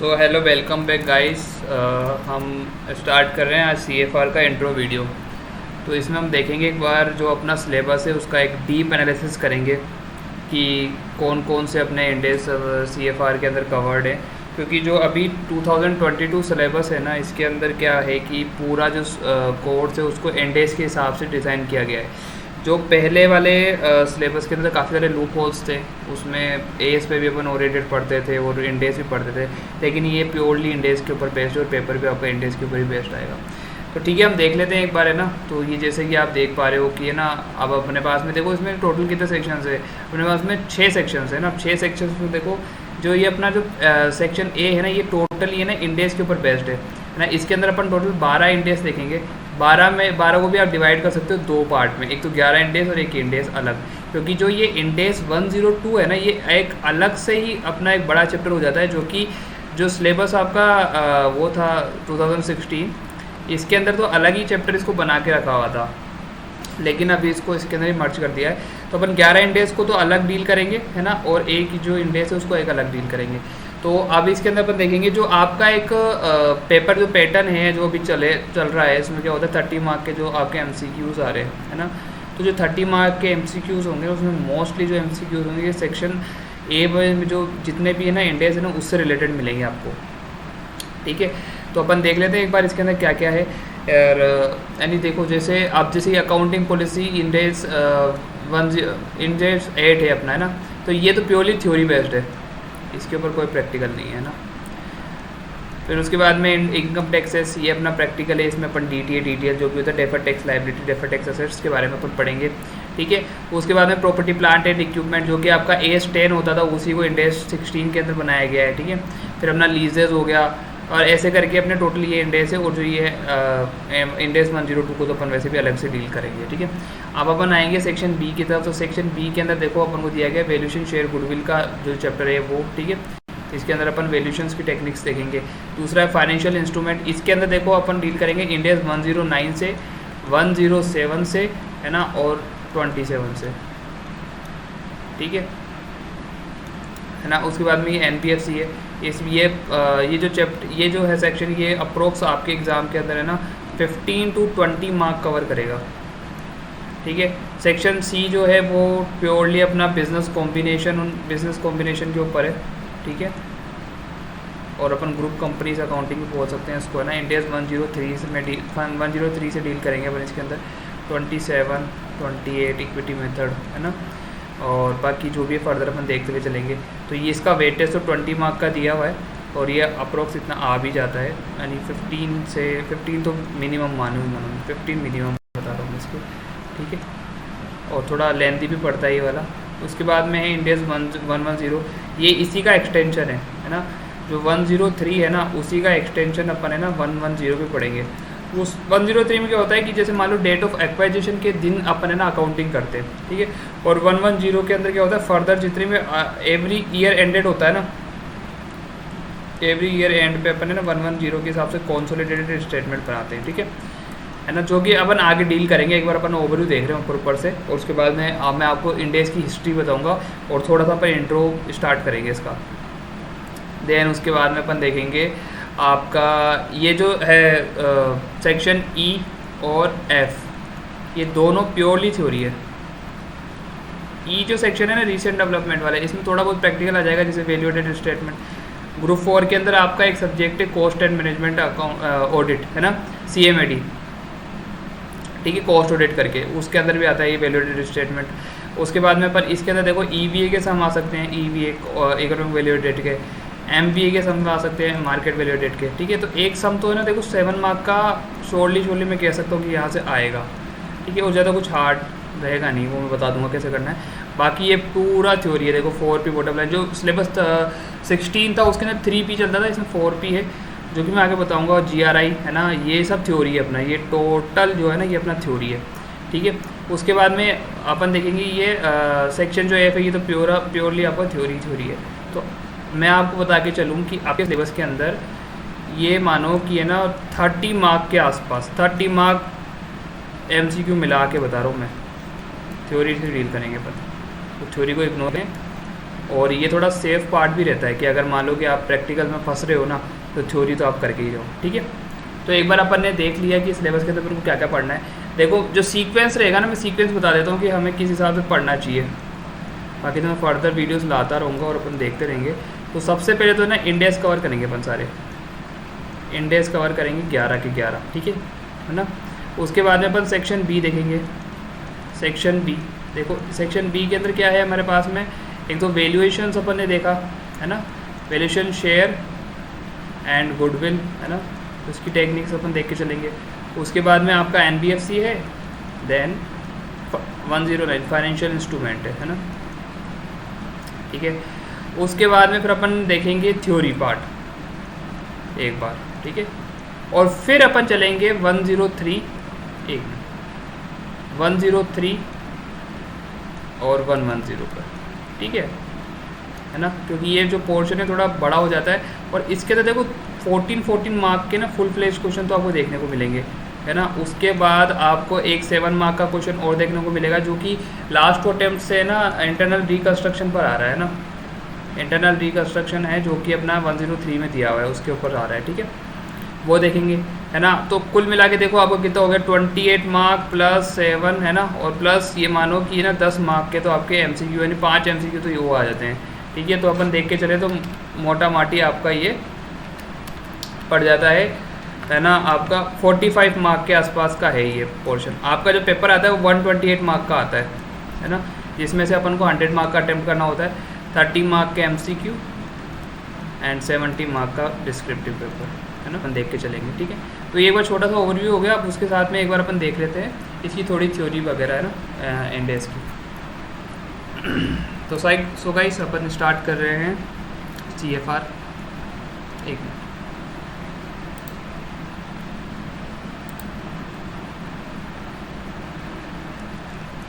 So hello, welcome back guys. हम start कर रहे हैं आज CFR का इंट्रो वीडियो। तो इसमें हम देखेंगे एक बार जो अपना सिलेबस है उसका एक डीप एनालिसिस करेंगे कि कौन कौन से अपने इंडेक्स CFR के अंदर कवर्ड है। क्योंकि जो अभी 2022 सिलेबस है ना, इसके अंदर क्या है कि पूरा जो कोर्स है उसको इंडेक्स के हिसाब से डिज़ाइन किया गया है। जो पहले वाले सिलेबस के अंदर काफ़ी सारे लूप होल्स थे, उसमें एएस पे भी अपन ओरिएंटेड पढ़ते थे और इंडेक्स भी पढ़ते थे, लेकिन ये प्योरली इंडेक्स के ऊपर बेस्ड और पेपर भी आपका इंडेक्स के ऊपर ही बेस्ड आएगा। तो ठीक है, हम देख लेते हैं एक बार, है ना। तो ये जैसे कि आप देख पा रहे हो कि है ना, अब अपने पास में देखो इसमें टोटल कितने सेक्शंस है। अपने पास में 6 सेक्शंस है ना। 6 सेक्शंस में देखो जो ये अपना जो सेक्शन ए है ना, ये टोटल ये ना इंडेक्स के ऊपर बेस्ड है ना। इसके अंदर अपन टोटल 12 इंडेक्स देखेंगे। 12 को भी आप डिवाइड कर सकते हो दो पार्ट में, एक तो 11 इंडेक्स और एक इंडेक्स अलग। क्योंकि जो ये इंडेक्स 102 है ना, ये एक अलग से ही अपना एक बड़ा चैप्टर हो जाता है, जो कि जो सिलेबस आपका वो था 2016, इसके अंदर तो अलग ही चैप्टर इसको बना के रखा हुआ था, लेकिन अभी इसको इसके अंदर ही मर्ज कर दिया है। तो अपन 11 इंडेक्स को तो अलग डील करेंगे, है ना, और एक जो इंडेक्स है उसको एक अलग डील करेंगे। तो अब इसके अंदर अपन देखेंगे जो आपका एक पेपर जो पैटर्न है जो अभी चल रहा है, इसमें क्या होता है 30 मार्क के जो आपके MCQs आ रहे हैं, है ना। तो जो 30 मार्क के MCQs होंगे उसमें मोस्टली जो MCQs होंगे ये सेक्शन ए में जो जितने भी है ना इंडेक्स है ना, उससे रिलेटेड मिलेंगे आपको। ठीक है, तो अपन देख लेते हैं एक बार इसके अंदर क्या क्या है। और यानी देखो जैसे आप जैसे अकाउंटिंग पॉलिसी इंडेक्स 8 है अपना, है ना। तो ये तो प्योरली थ्योरी बेस्ड है, इसके ऊपर कोई प्रैक्टिकल नहीं है ना। फिर उसके बाद में इनकम टैक्सेस, ये अपना प्रैक्टिकल है। इसमें अपन DTA जो भी होता है deferred tax liability, deferred tax assets के बारे में अपन पढ़ेंगे। ठीक है, उसके बाद में प्रॉपर्टी प्लांट एंड इक्विपमेंट, जो कि आपका AS 10 होता था, उसी को इंडेक्स 16 के अंदर बनाया गया है। ठीक है, फिर अपना लीजेस हो गया, और ऐसे करके अपने टोटल ये इंडेक्स है। और जो ये इंडेक्स 102 को तो अपन वैसे भी अलग से डील करेंगे। ठीक है, अब अपन आएंगे सेक्शन बी की तरफ। तो सेक्शन बी के अंदर देखो अपन को दिया गया वैल्यूएशन शेयर गुडविल का जो चैप्टर है वो। ठीक है, इसके अंदर अपन वैल्यूएशंस की टेक्निक्स देखेंगे। दूसरा है फाइनेंशियल इंस्ट्रूमेंट, इसके अंदर देखो अपन डील करेंगे इंडेक्स 109 से 107 से, है ना, और 27 से। ठीक है ना। उसके बाद में ये NPFC है। ये जो चैप्टर, ये जो है सेक्शन, ये अप्रोक्स आपके एग्ज़ाम के अंदर है ना 15 to 20 मार्क कवर करेगा। ठीक है, सेक्शन सी जो है वो प्योरली अपना बिजनेस कॉम्बिनेशन के ऊपर है। ठीक है, और अपन ग्रुप कंपनीज अकाउंटिंग भी बोल सकते हैं इसको, है ना। इंडेक्स 103 से डील करेंगे अपन इसके अंदर। 27, 28 इक्विटी मेथड, है ना, और बाकी जो भी फर्दर अपन देखते हुए चलेंगे। तो ये इसका वेटेज तो 20 मार्क का दिया हुआ है, और ये अप्रोक्स इतना आ भी जाता है, यानी 15 तो मिनिमम मानूँ 15 मिनिमम बता रहा हूँ इसको। ठीक है, और थोड़ा लेंथी भी पड़ता है ये वाला। उसके बाद में है इंडेक्स 110, ये इसी का एक्सटेंशन है ना। जो 103 है ना, उसी का एक्सटेंशन अपन है ना 110 पे पढ़ेंगे। उस 103 में क्या होता है कि जैसे मान लो डेट ऑफ एक्वाइजेशन के दिन अपन है ना अकाउंटिंग करते हैं। ठीक है, और 110 के अंदर क्या होता है, फर्दर जितने में एवरी ईयर एंडेड होता है ना, एवरी ईयर एंड पे अपन है ना 110 के हिसाब से कॉन्सोलिडेटेड स्टेटमेंट बनाते हैं। ठीक है ना, जो कि अपन आगे डील करेंगे। एक बार अपन ओवरव्यू देख रहे हैं ऊपर से, और उसके बाद में मैं आपको इंडेक्स की हिस्ट्री बताऊंगा, और थोड़ा सा अपन इंट्रो स्टार्ट करेंगे इसका। देन उसके बाद में अपन देखेंगे आपका ये जो है सेक्शन E और F, ये दोनों प्योरली थ्योरी है। E जो सेक्शन है ना रिसेंट डेवलपमेंट वाला है, इसमें थोड़ा बहुत प्रैक्टिकल आ जाएगा, जैसे वैल्यू एडेड स्टेटमेंट। ग्रुप 4 के अंदर आपका एक सब्जेक्ट है cost and management account audit, है ना, CMAD। ठीक है, कॉस्ट ऑडिट करके उसके अंदर भी आता है ये वैल्यू एडेड स्टेटमेंट। उसके बाद में अपन इसके अंदर देखो EVA के सम आ सकते हैं, EVA इकोनॉमिक वैल्यू एडेड के, MBA के सम आ सकते हैं, मार्केट वैल्यू एडेड के। ठीक है, तो एक सम तो है ना देखो 7 मार्क का शोरली मैं कह सकता हूँ कि यहाँ से आएगा। ठीक है, और ज़्यादा कुछ हार्ड रहेगा नहीं, वो मैं बता दूंगा कैसे करना है। बाकी ये पूरा थ्योरी है। देखो 4P बॉटम लाइन, जो सिलेबस 16 था उसके अंदर 3P चलता था, इसमें 4P है, जो कि मैं आगे बताऊंगा। GRI, है ना, ये सब थ्योरी है अपना, ये टोटल जो है ना ये अपना थ्योरी है। ठीक है, उसके बाद में अपन देखेंगे ये सेक्शन जो F है, ये तो प्योरली आपका थ्योरी है। तो मैं आपको बता के चलूँ कि आपके सिलेबस के अंदर ये मानो कि है ना 30 मार्क के आसपास, 30 मार्क MCQ मिला के बता रहा हूँ मैं, थ्योरी से डील करेंगे अपन। तो थ्योरी को इग्नोर करें, और ये थोड़ा सेफ पार्ट भी रहता है कि अगर मान लो कि आप प्रैक्टिकल में फंस रहे हो ना, तो थ्योरी तो आप करके ही रहो। ठीक है, तो एक बार अपन ने देख लिया कि सिलेबस के अंदर को क्या क्या पढ़ना है। देखो जो सीक्वेंस रहेगा ना, मैं सीक्वेंस बता देता हूँ कि हमें किस हिसाब से पढ़ना चाहिए, बाकी तो मैं फर्दर वीडियोस लाता रहूँगा और अपन देखते रहेंगे। तो सबसे पहले तो ना इंडेक्स कवर करेंगे अपन सारे, इंडेक्स कवर करेंगे 11 के 11। ठीक है ना। उसके बाद में अपन सेक्शन बी देखेंगे। सेक्शन बी, देखो सेक्शन बी के अंदर क्या है हमारे पास में, एक तो वैल्यूएशंस अपन ने देखा है ना, वैल्यूएशन शेयर एंड गुडविल है ना, उसकी टेक्निक्स अपन देख के चलेंगे। उसके बाद में आपका एनबीएफसी है, देन 109 फाइनेंशियल इंस्ट्रूमेंट है ना। ठीक है, उसके बाद में फिर अपन देखेंगे थ्योरी पार्ट एक बार। ठीक है, और फिर अपन चलेंगे 103 103 और 110 पर। ठीक है ना, क्योंकि ये जो पोर्शन है थोड़ा बड़ा हो जाता है, और इसके अंदर देखो 14 मार्क के ना फुल फ्लेज क्वेश्चन तो आपको देखने को मिलेंगे है ना। उसके बाद आपको एक 7 मार्क का क्वेश्चन और देखने को मिलेगा, जो कि लास्ट अटेम्प्ट से ना इंटरनल रिकंस्ट्रक्शन पर आ रहा है ना, इंटरनल रिकंस्ट्रक्शन है जो कि अपना 103 में दिया हुआ है, उसके ऊपर आ रहा है। ठीक है, वो देखेंगे है ना। तो कुल मिला के देखो आपको कितना हो गया, 28 मार्क प्लस 7 है ना, और प्लस ये मानो कि ना 10 मार्क के तो आपके एमसीक्यू यानी 5 एमसीक्यू तो ये वो आ जाते हैं। ठीक है, तो अपन देख के चले तो मोटा माटी आपका ये पड़ जाता है ना, आपका 45 मार्क के आसपास का है ये पोर्शन। आपका जो पेपर आता है वो 128 मार्क का आता है ना, जिसमें से अपन को 100 मार्क का अटेम्प्ट करना होता है, 30 मार्क के एमसीक्यू एंड 70 मार्क का डिस्क्रिप्टिव पेपर है ना, अपन देख के चलेंगे। ठीक है, तो ये एक बार छोटा सा ओवरव्यू हो गया। अब उसके साथ में एक बार अपन देख लेते हैं इसकी थोड़ी थ्योरी वगैरह है ना, इंडेक्स की। तो गाइस अपन स्टार्ट कर रहे हैं CFR। एक मिनट,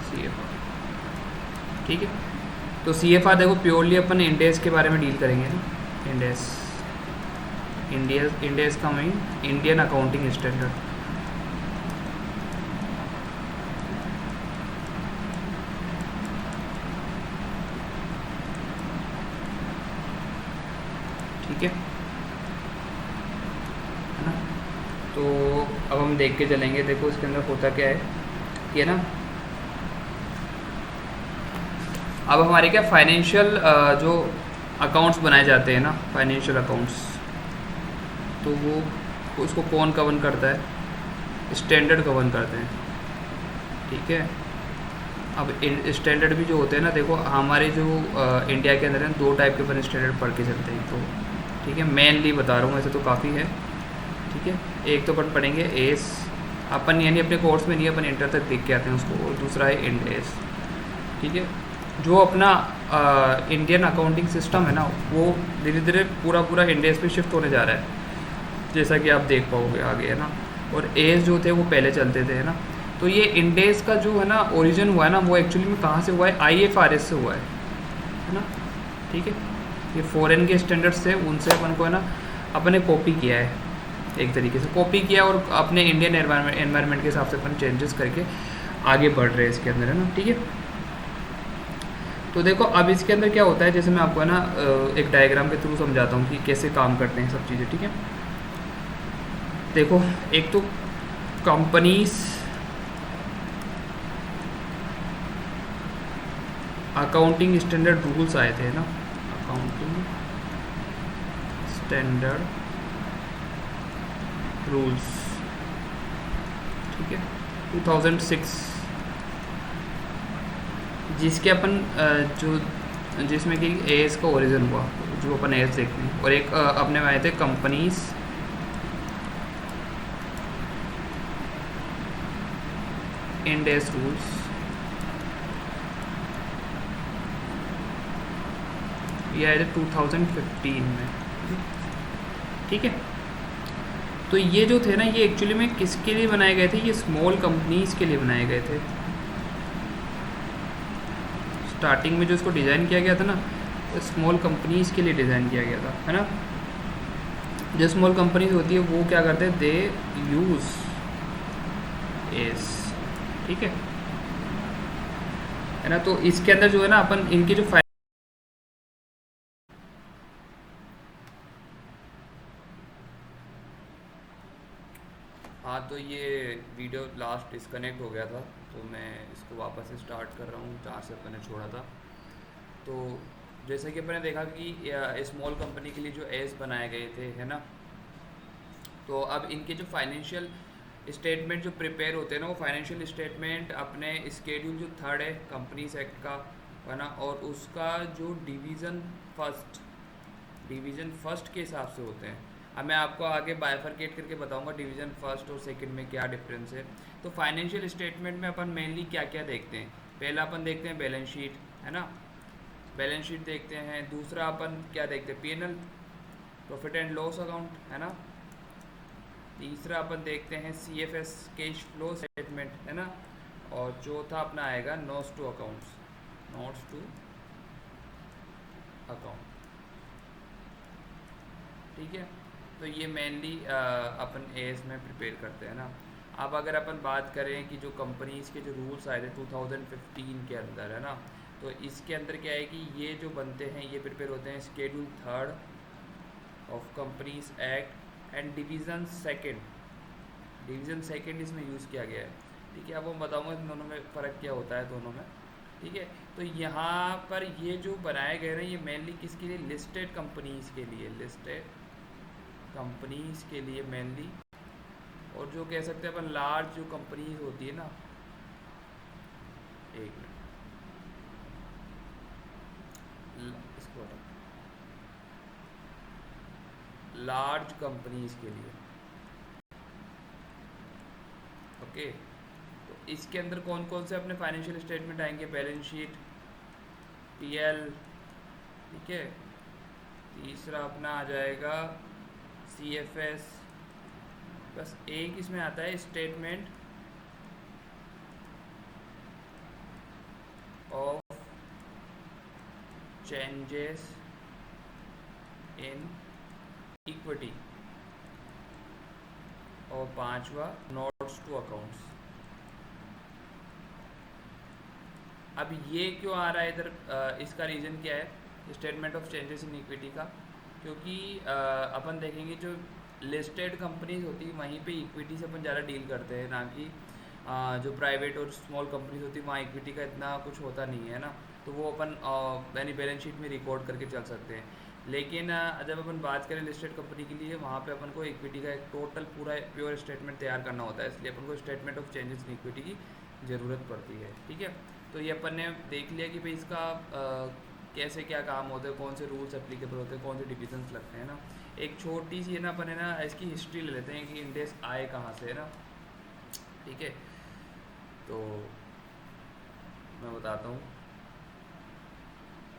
CFR। ठीक है, तो CFR देखो प्योरली अपन इंडेक्स के बारे में डील करेंगे ना। इंडेक्स का मीन इंडियन अकाउंटिंग स्टैंडर्ड। ठीक है ना, तो अब हम देख के चलेंगे। देखो इसके अंदर होता क्या है ये ना, अब हमारे क्या फाइनेंशियल जो अकाउंट्स बनाए जाते हैं ना, फाइनेंशियल अकाउंट्स, तो वो उसको कौन गवर्न करता है, स्टैंडर्ड गवर्न करते हैं। ठीक है, अब स्टैंडर्ड भी जो होते हैं ना, देखो हमारे जो इंडिया के अंदर है 2 टाइप के अपन स्टैंडर्ड पढ़ के चलते हैं। तो ठीक है, मेनली बता रहा हूँ, ऐसे तो काफ़ी है। ठीक है, एक तो अपन पढ़ेंगे एस, अपन यानी अपने कोर्स में नहीं, अपन इंटर तक देख के आते हैं उसको, और दूसरा है इंड एस। ठीक है, जो अपना इंडियन अकाउंटिंग सिस्टम है ना, वो धीरे धीरे पूरा इंडेस पे शिफ्ट होने जा रहा है, जैसा कि आप देख पाओगे आगे है ना। और एस जो थे वो पहले चलते थे है ना। तो ये इंडेस का जो है ना ओरिजिन हुआ है ना, वो एक्चुअली में कहाँ से हुआ है, IFRS से हुआ है ना। ठीक है, ये फॉरेन के स्टैंडर्ड्स थे, उनसे अपन को है ना अपने कॉपी किया है, एक तरीके से कॉपी किया, और अपने इंडियन एनवायरनमेंट के हिसाब से अपन चेंजेस करके आगे बढ़ रहे हैं इसके अंदर है ना। ठीक है, तो देखो अब इसके अंदर क्या होता है, जैसे मैं आपको है ना एक डायग्राम के थ्रू समझाता हूँ कि कैसे काम करते हैं सब चीज़ें। ठीक है, देखो एक तो कंपनीज अकाउंटिंग स्टैंडर्ड रूल्स आए थे ना, अकाउंटिंग स्टैंडर्ड रूल्स। ठीक है, 2006, जिसके अपन जिसमें कि एस का ओरिजिन हुआ, जो अपन एस देखते हैं, और एक अपने में आए थे कंपनीज इंड एस रूल्स। ये आए थे 2015 में। ठीक है, तो ये जो थे ना, ये एक्चुअली में किसके लिए बनाए गए थे, ये स्मॉल कंपनीज के लिए बनाए गए थे। स्टार्टिंग में जो इसको डिज़ाइन किया गया था ना, स्मॉल कंपनीज़ के लिए डिज़ाइन किया गया था है ना। जो स्मॉल कंपनीज होती है वो क्या करते हैं, दे यूज़ एस। ठीक है ना, तो इसके अंदर जो है ना अपन इनके जो हाँ, तो ये वीडियो लास्ट डिस्कनेक्ट हो गया था, तो मैं इसको वापस से स्टार्ट कर रहा हूँ जहाँ से अपन ने छोड़ा था। तो जैसे कि अपन ने देखा कि स्मॉल कंपनी के लिए जो एस बनाए गए थे, है ना, तो अब इनके जो फाइनेंशियल स्टेटमेंट जो प्रिपेयर होते हैं ना, वो फाइनेंशियल स्टेटमेंट अपने स्केड्यूल जो थर्ड है कंपनीज एक्ट का, है ना, और उसका जो डिवीज़न फर्स्ट के हिसाब से होते हैं। अब मैं आपको आगे बाइफरकेट करके बताऊंगा डिवीज़न फर्स्ट और सेकंड में क्या डिफरेंस है। तो फाइनेंशियल स्टेटमेंट में अपन मेनली क्या क्या देखते हैं? पहला अपन देखते हैं बैलेंस शीट, है ना, बैलेंस शीट देखते हैं। दूसरा अपन क्या देखते हैं? PNL, profit and loss account, है ना। तीसरा अपन देखते हैं सीएफएस, कैश फ्लो स्टेटमेंट, है ना। और चौथा अपना आएगा notes to accounts, notes to account, ठीक है। तो ये मेनली अपन एएस में प्रिपेयर करते हैं ना। अब अगर अपन बात करें कि जो कंपनीज़ के जो रूल्स आए थे 2015 के अंदर, है ना, तो इसके अंदर क्या है कि ये जो बनते हैं ये प्रिपेयर होते हैं schedule third of companies act and division second इसमें यूज़ किया गया है, ठीक है। अब वो बताऊँगा इन दोनों में फ़र्क क्या होता है दोनों में, ठीक है। तो यहाँ पर ये जो बनाए गए हैं ये मेनली किसके लिए? लिस्टेड कंपनीज़ के लिए, लिस्टेड कंपनीज़ के लिए मेनली। और जो कह सकते हैं अपन लार्ज जो कंपनीज होती है ना, एक मिनट, इसको लार्ज कंपनीज के लिए, ओके। तो इसके अंदर कौन कौन से अपने फाइनेंशियल स्टेटमेंट आएंगे? बैलेंस शीट, पीएल, ठीक है। तीसरा अपना आ जाएगा सीएफएस, बस एक इसमें आता है statement of changes in equity, और पांचवा नोट्स टू अकाउंट्स। अब ये क्यों आ रहा है इधर? इसका रीज़न क्या है statement of changes in equity का? क्योंकि अपन देखेंगे जो लिस्टेड कंपनीज होती है वहीं पे इक्विटी से अपन ज़्यादा डील करते हैं, ना कि जो प्राइवेट और स्मॉल कंपनीज होती है वहाँ इक्विटी का इतना कुछ होता नहीं है ना। तो वो अपन यानी बैलेंस शीट में रिकॉर्ड करके चल सकते हैं। लेकिन जब अपन बात करें लिस्टेड कंपनी के लिए, वहाँ पे अपन को इक्विटी का एक टोटल पूरा प्योर स्टेटमेंट तैयार करना होता है, इसलिए अपन को statement of changes in equity की ज़रूरत पड़ती है, ठीक है। तो ये अपन ने देख लिया कि भाई इसका कैसे क्या काम होता है, कौन से रूल्स एप्लीकेबल होते हैं, कौन से डिविजन्स लगते हैं ना। एक छोटी सी है ना, अपन है ना इसकी हिस्ट्री ले लेते हैं कि इंडेक्स आए कहाँ से, है ना, ठीक है। तो मैं बताता हूँ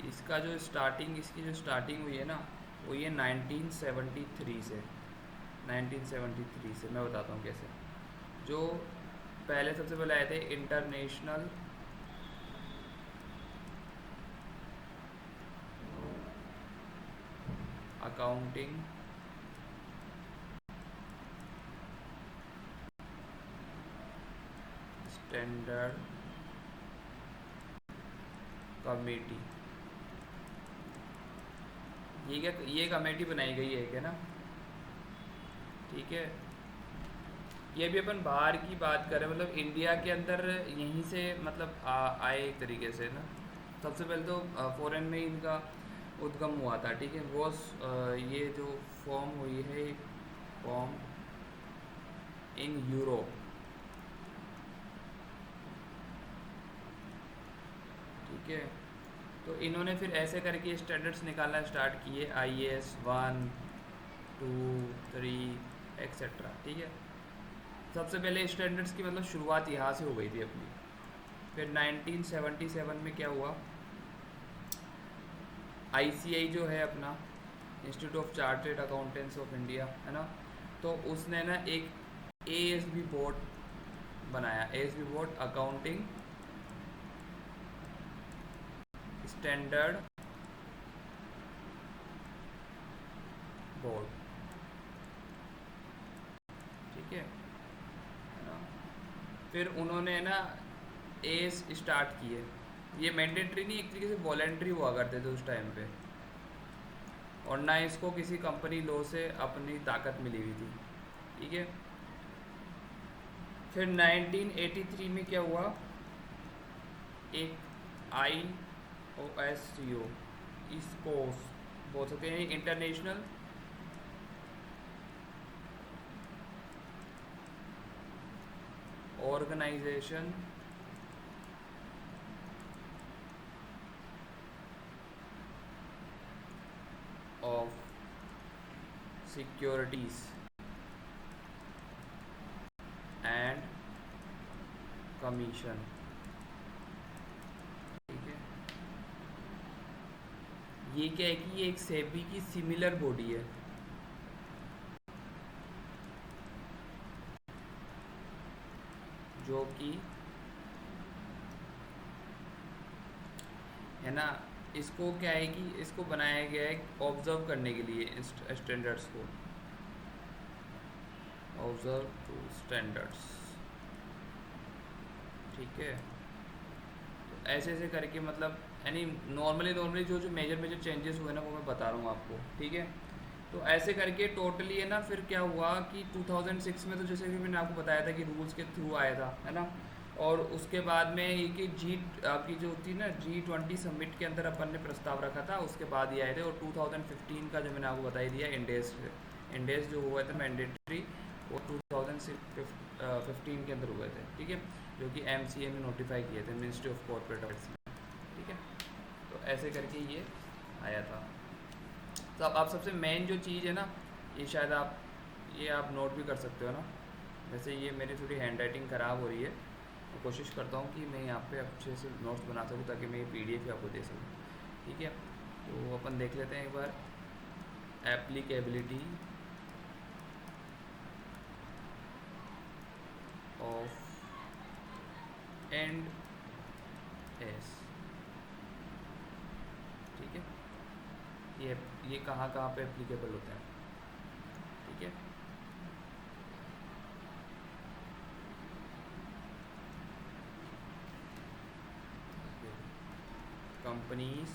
इसकी जो स्टार्टिंग हुई है ना, वो ये 1973 से, 1973 से। मैं बताता हूँ कैसे। जो पहले सबसे पहले आए थे इंटरनेशनल अकाउंटिंग स्टैंडर्ड कमेटी, ये कमेटी बनाई गई है, क्या ना, ठीक है। ये भी अपन बाहर की बात करें, मतलब इंडिया के अंदर यहीं से मतलब आए एक तरीके से ना। सबसे पहले तो फॉरेन में इनका उद्गम हुआ था, ठीक है। वो ये जो फॉर्म हुई है, फॉर्म इन यूरोप, ठीक है। तो इन्होंने फिर ऐसे करके स्टैंडर्ड्स निकालना स्टार्ट किए, IAS 1, 2, 3 एक्सेट्रा, ठीक है। सबसे पहले स्टैंडर्ड्स की मतलब शुरुआत यहाँ से हो गई थी अपनी। फिर 1977 में क्या हुआ, ICI जो है अपना institute of chartered accountants of India, है ना, तो उसने ना एक ASB बोर्ड बनाया, ASB board accounting standard board, ठीक है ना। फिर उन्होंने ना एस स्टार्ट किए। ये मैंडेटरी नहीं, एक तरीके से वॉलेंट्री हुआ करते थे उस टाइम पे, और ना इसको किसी कंपनी लॉ से अपनी ताकत मिली हुई थी, ठीक है। फिर 1983 में क्या हुआ, एक IOSCO, इसको बोल सकते हैं international organisation of securities and commission. ठीक है, ये क्या है कि ये एक सेबी की सिमिलर बॉडी है। जो कि है ना, इसको क्या है कि इसको बनाया गया है ऑब्जर्व करने के लिए स्टैंडर्ड्स को, ऑब्जर्व टू स्टैंडर्ड्स। ठीक है, तो ऐसे ऐसे करके मतलब यानी नॉर्मली जो जो मेजर चेंजेस हुए ना वो मैं बता रहा हूँ आपको। ठीक है, तो ऐसे करके टोटली है ना, फिर क्या हुआ कि 2006 में तो जैसे कि मैंने आपको बताया था कि रूल्स के थ्रू आया था, है ना। और उसके बाद में ये कि जी आपकी जो होती है ना G20 समिट के अंदर अपन ने प्रस्ताव रखा था, उसके बाद ये आए थे। और 2015 का जो मैंने आपको बता ही दिया इंडेस जो हुआ था मैंडेटरी, वो 2015 के अंदर हुए थे। ठीक है, जो कि MCA में नोटिफाई किए थे, मिनिस्ट्री ऑफ कॉर्पोरेट अफेयर्स में। ठीक है, तो ऐसे करके ये आया था। तो अब आप सबसे मेन जो चीज़ है ना, ये शायद आप नोट भी कर सकते हो ना। वैसे ये मेरी थोड़ी हैंड राइटिंग ख़राब हो रही है, तो कोशिश करता हूँ कि मैं यहाँ पे अच्छे से नोट्स बना सकूँ ताकि मैं ये PDF ही आपको दे सकूँ। ठीक है, तो अपन देख लेते हैं एक बार एप्लीकेबिलिटी ऑफ एंड एस। ठीक है, ये कहाँ कहाँ पे एप्लीकेबल होता है। ठीक है, companies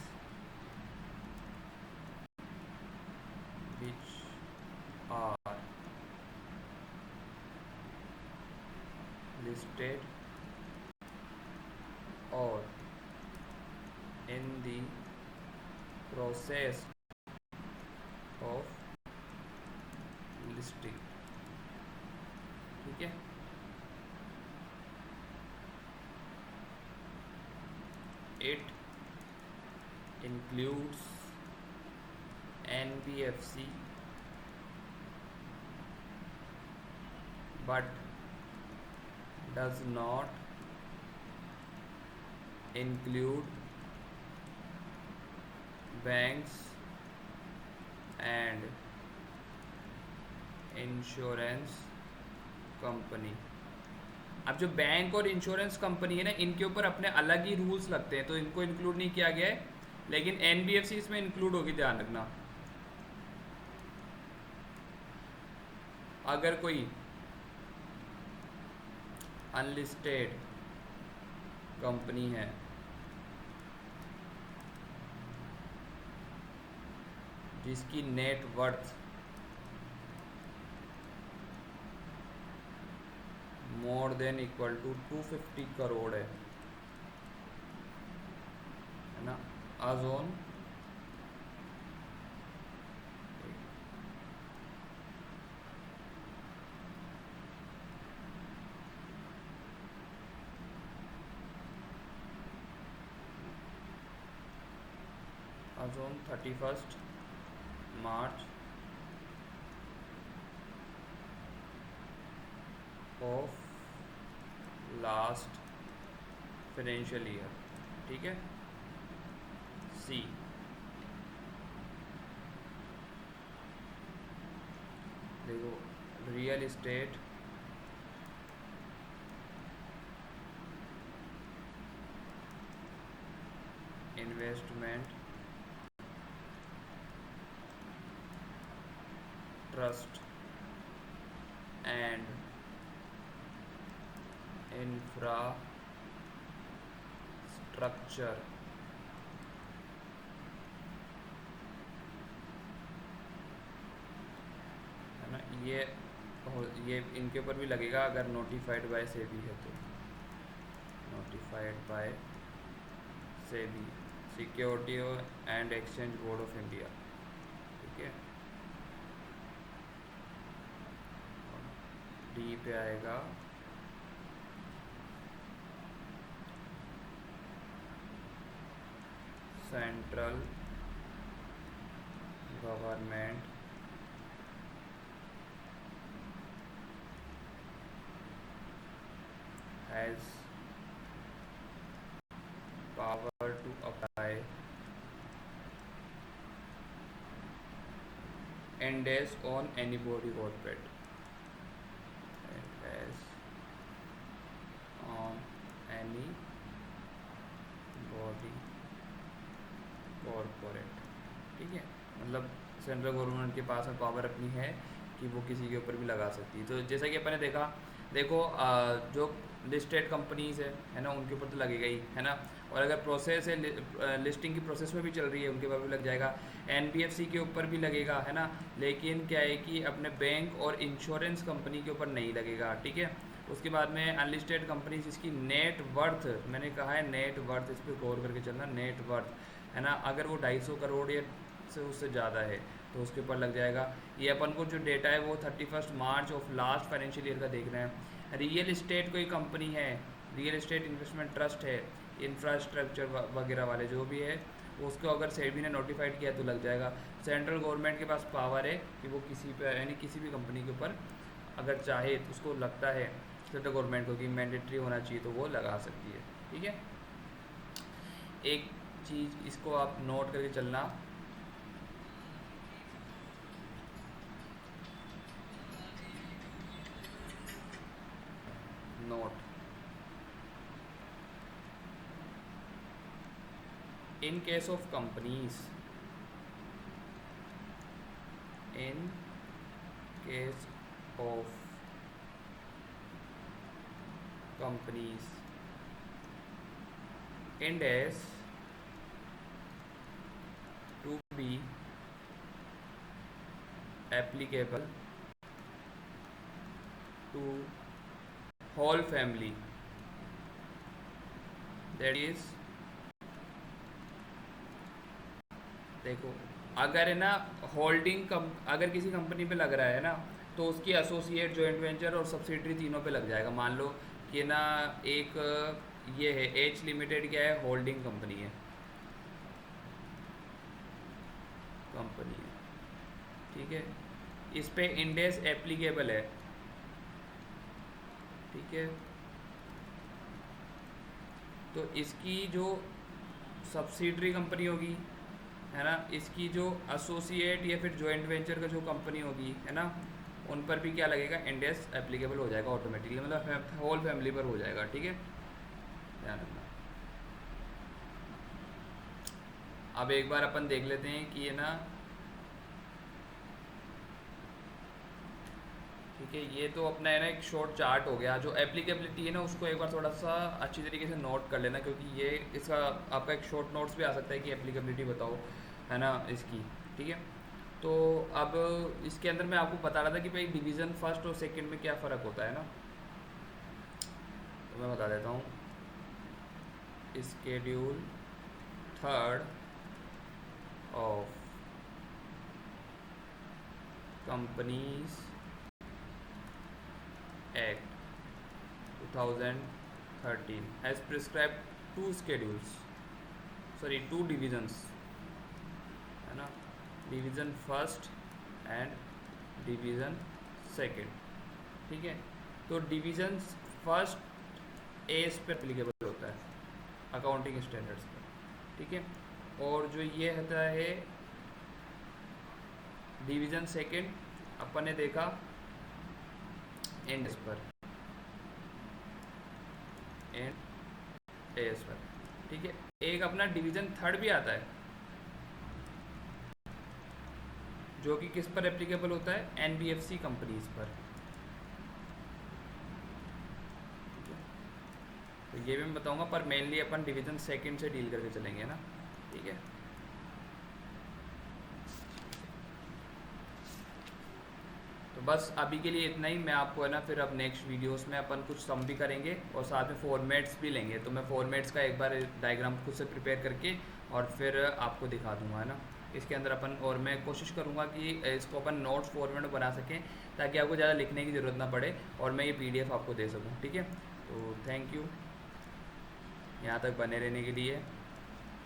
which are listed or in the process of listing। ठीक है, it includes NBFC but does not include banks and insurance company. अब जो बैंक और इंश्योरेंस कंपनी है ना, इनके ऊपर अपने अलग ही रूल्स लगते हैं, तो इनको इंक्लूड नहीं किया गया है, लेकिन NBFC इसमें इंक्लूड होगी, ध्यान रखना। अगर कोई अनलिस्टेड कंपनी है जिसकी net worth more than equal to 250 crore है ना, as on on 31st March of last financial year. ठीक है, सी देखो, real estate investment trust and infrastructure है ना, ये ये इनके ऊपर भी लगेगा अगर नोटिफाइड बाय सेबी है तो, notified by SEBI, security and exchange board of India, ठीक है। डी पे आएगा central government has power to apply and is on any body corporate, and has on any body corporate, ठीक है। मतलब central government के पास पावर अपनी है कि वो किसी के ऊपर भी लगा सकती है। तो जैसा कि अपन ने देखा, देखो जो लिस्टेड कंपनीज़ है ना, उनके ऊपर तो लगेगा ही, है ना। और अगर प्रोसेस है, लिस्टिंग की प्रोसेस में भी चल रही है, उनके ऊपर भी लग जाएगा। एनबीएफसी के ऊपर भी लगेगा, है ना। लेकिन क्या है कि अपने बैंक और इंश्योरेंस कंपनी के ऊपर नहीं लगेगा, ठीक है। उसके बाद में अनलिस्टेड कंपनी जिसकी नेट वर्थ, मैंने कहा है नेट वर्थ, इस पर गौर करके चलना, नेट वर्थ, है ना। अगर वो 250 करोड़ या से उससे ज़्यादा है तो उसके ऊपर लग जाएगा। ये अपन को जो डेटा है वो 31 मार्च ऑफ लास्ट फाइनेंशियल ईयर का देख रहे हैं। रियल इस्टेट कोई कंपनी है, रियल इस्टेट इन्वेस्टमेंट ट्रस्ट है, इंफ्रास्ट्रक्चर वगैरह वाले जो भी है, उसको अगर सेबी ने नोटिफाइड किया तो लग जाएगा। सेंट्रल गवर्नमेंट के पास पावर है कि वो किसी पे, यानी किसी भी कंपनी के ऊपर अगर चाहे तो उसको लगता है सेंट्रल गवर्नमेंट को कि मैंडेटरी होना चाहिए तो वो लगा सकती है, ठीक है। एक चीज़ इसको आप नोट करके चलना, note, in case of companies, in case of companies, Ind AS to be applicable to whole family, that is, देखो अगर है ना होल्डिंग अगर किसी कंपनी पे लग रहा है ना तो उसकी एसोसिएट, जॉइंट वेंचर और सब्सिडरी तीनों पे लग जाएगा। मान लो कि ना एक ये है एच लिमिटेड, क्या है, होल्डिंग कंपनी है, ठीक है। इस पे इंड एस एप्लीकेबल है, ठीक है। तो इसकी जो सब्सिडरी कंपनी होगी, है ना, इसकी जो एसोसिएट या फिर जॉइंट वेंचर का जो कंपनी होगी, है ना, उन पर भी क्या लगेगा, इंड एस एप्लीकेबल हो जाएगा ऑटोमेटिकली, मतलब होल फैमिली पर हो जाएगा, ठीक है, ध्यान रखना। अब एक बार अपन देख लेते हैं कि ये ना, ठीक है, ये तो अपना है ना एक शॉर्ट चार्ट हो गया। जो एप्लीकेबिलिटी है ना उसको एक बार थोड़ा सा अच्छी तरीके से नोट कर लेना, क्योंकि ये इसका आपका एक शॉर्ट नोट्स भी आ सकता है कि एप्लीकेबिलिटी बताओ, है ना, इसकी, ठीक है। तो अब इसके अंदर मैं आपको बता रहा था कि भाई डिवीज़न फर्स्ट और सेकंड में क्या फ़र्क होता है ना, तो मैं बता देता हूँ। Schedule third of companies Act 2013 has prescribed two schedules, sorry, two divisions, है ना, division first and division second, ठीक है। तो डिवीज़न फर्स्ट एस पे एप्लीकेबल होता है अकाउंटिंग स्टैंडर्ड्स पर, ठीक है। और जो ये होता है डिवीज़न सेकंड, अपन ने देखा एंड पर, एंड एस पर, ठीक है। एक अपना डिवीज़न थर्ड भी आता है जो कि किस पर एप्लीकेबल होता है, एनबीएफसी कंपनीज पर, तो ये भी मैं बताऊंगा, पर मेनली अपन डिवीज़न सेकंड से डील करके चलेंगे ना, ठीक है। तो बस अभी के लिए इतना ही। मैं आपको है ना फिर अब नेक्स्ट वीडियोस में अपन कुछ सम भी करेंगे और साथ में फॉर्मेट्स भी लेंगे। तो मैं फॉर्मेट्स का एक बार डायग्राम खुद से प्रिपेयर करके और फिर आपको दिखा दूंगा, है ना। इसके अंदर अपन, और मैं कोशिश करूंगा कि इसको अपन नोट्स फॉर्मेट में बना सकें ताकि आपको ज़्यादा लिखने की ज़रूरत ना पड़े और मैं ये PDF आपको दे सकूँ, ठीक है। तो थैंक यू यहाँ तक बने रहने के लिए।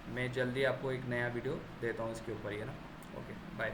मैं जल्दी आपको एक नया वीडियो देता हूँ इसके ऊपर ही, है ना। Okay, bye.